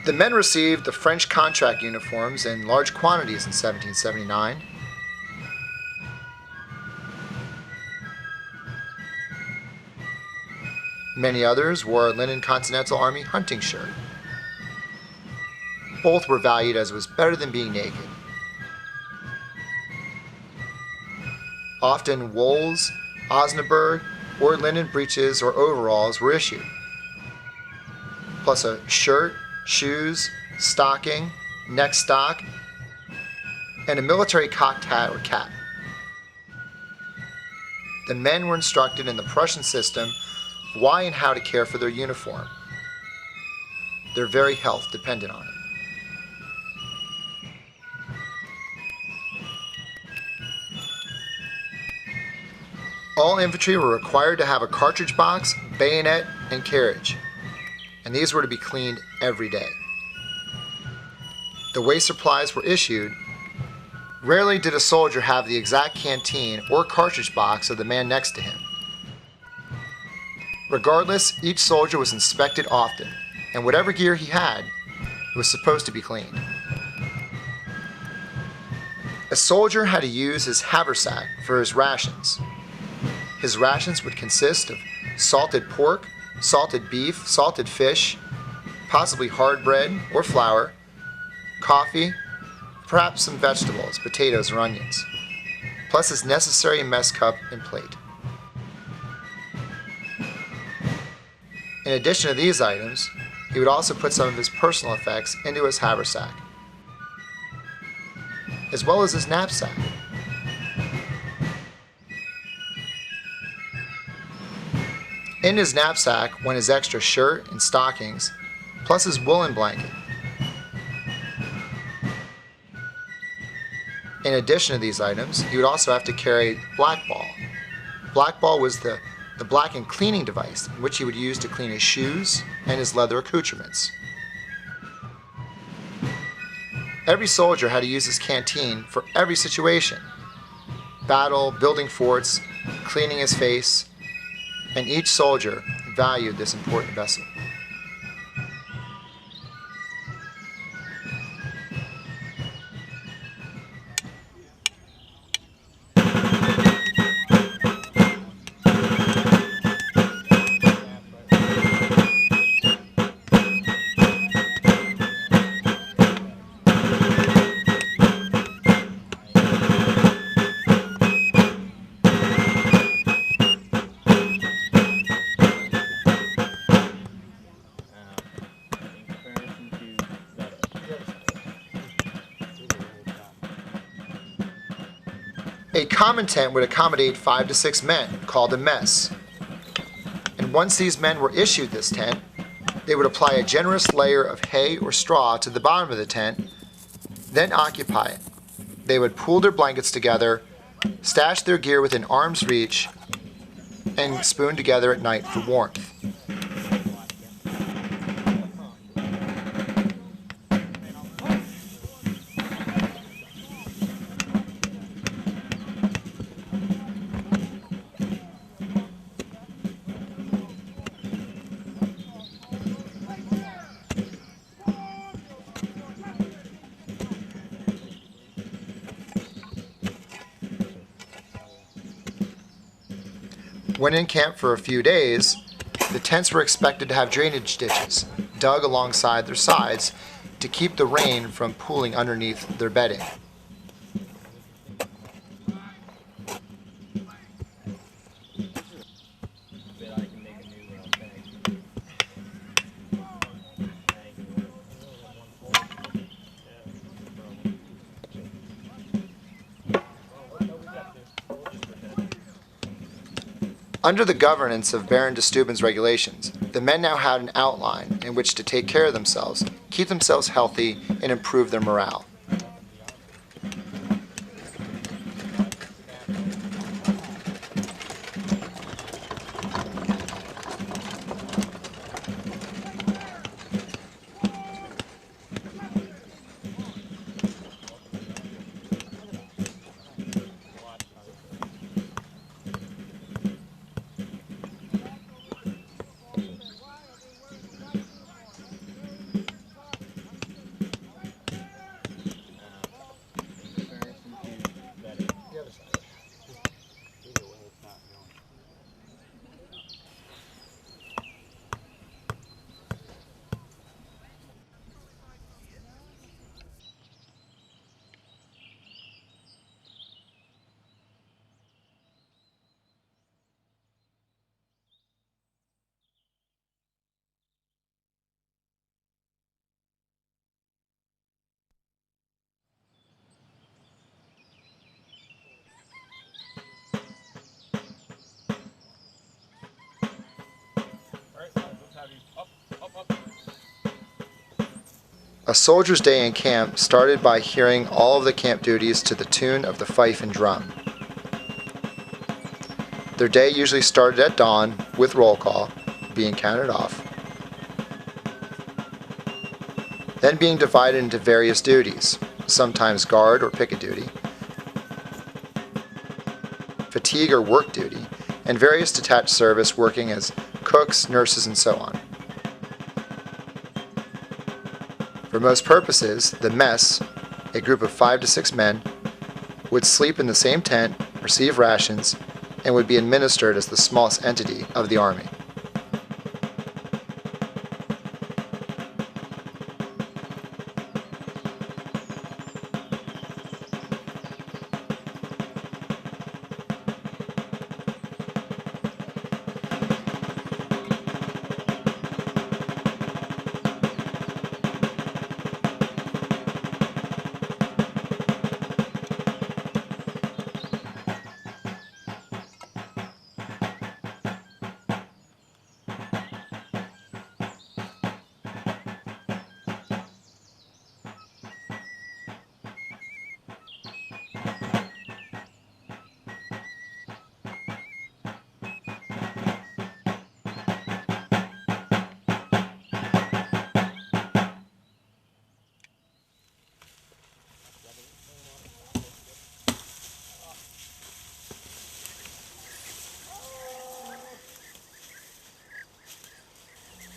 The men received the French contract uniforms in large quantities in 1779. Many others wore a linen Continental Army hunting shirt. Both were valued as it was better than being naked. Often wools, Osnaburg, or linen breeches or overalls were issued, plus a shirt, shoes, stocking, neck stock, and a military cocked hat or cap. The men were instructed in the Prussian system of why and how to care for their uniform. Their very health depended on it. All infantry were required to have a cartridge box, bayonet, and carriage, and these were to be cleaned every day. The way supplies were issued, rarely did a soldier have the exact canteen or cartridge box of the man next to him. Regardless, each soldier was inspected often, and whatever gear he had, it was supposed to be cleaned. A soldier had to use his haversack for his rations. His rations would consist of salted pork, salted beef, salted fish, possibly hard bread or flour, coffee, perhaps some vegetables, potatoes or onions, plus his necessary mess cup and plate. In addition to these items, he would also put some of his personal effects into his haversack, as well as his knapsack. In his knapsack went his extra shirt and stockings, plus his woolen blanket. In addition to these items, he would also have to carry black ball. Black ball was the blackened cleaning device, which he would use to clean his shoes and his leather accoutrements. Every soldier had to use his canteen for every situation: battle, building forts, cleaning his face, and each soldier valued this important vessel. A common tent would accommodate 5 to 6 men, called a mess. And once these men were issued this tent, they would apply a generous layer of hay or straw to the bottom of the tent, then occupy it. They would pool their blankets together, stash their gear within arm's reach, and spoon together at night for warmth. When in camp for a few days, the tents were expected to have drainage ditches dug alongside their sides to keep the rain from pooling underneath their bedding. Under the governance of Baron de Steuben's regulations, the men now had an outline in which to take care of themselves, keep themselves healthy, and improve their morale. A soldier's day in camp started by hearing all of the camp duties to the tune of the fife and drum. Their day usually started at dawn with roll call, being counted off, then being divided into various duties, sometimes guard or picket duty, fatigue or work duty, and various detached service working as cooks, nurses, and so on. For most purposes, the mess, a group of 5 to 6 men, would sleep in the same tent, receive rations, and would be administered as the smallest entity of the army.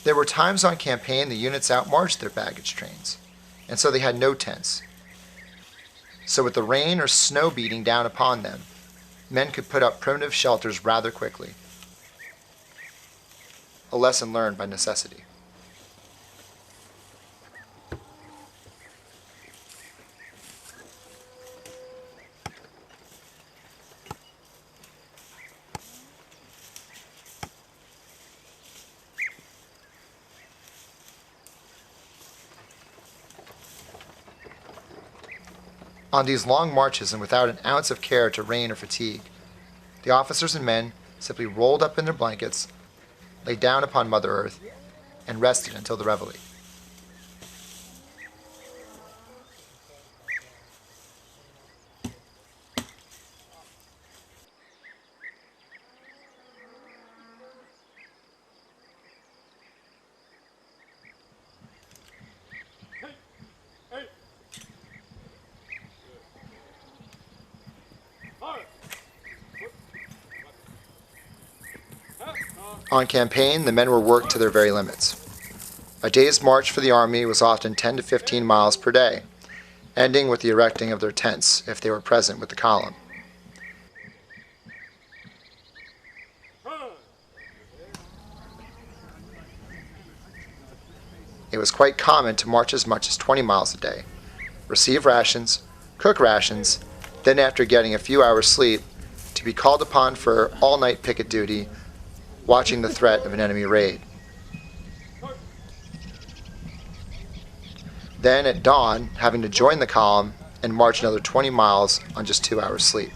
There were times on campaign the units outmarched their baggage trains, and so they had no tents. So with the rain or snow beating down upon them, men could put up primitive shelters rather quickly. A lesson learned by necessity. On these long marches and without an ounce of care to rain or fatigue, the officers and men simply rolled up in their blankets, lay down upon Mother Earth, and rested until the reveille. On campaign, the men were worked to their very limits. A day's march for the army was often 10 to 15 miles per day, ending with the erecting of their tents if they were present with the column. It was quite common to march as much as 20 miles a day, receive rations, cook rations, then after getting a few hours sleep, to be called upon for all-night picket duty, watching the threat of an enemy raid. Then at dawn, having to join the column and march another 20 miles on just 2 hours sleep.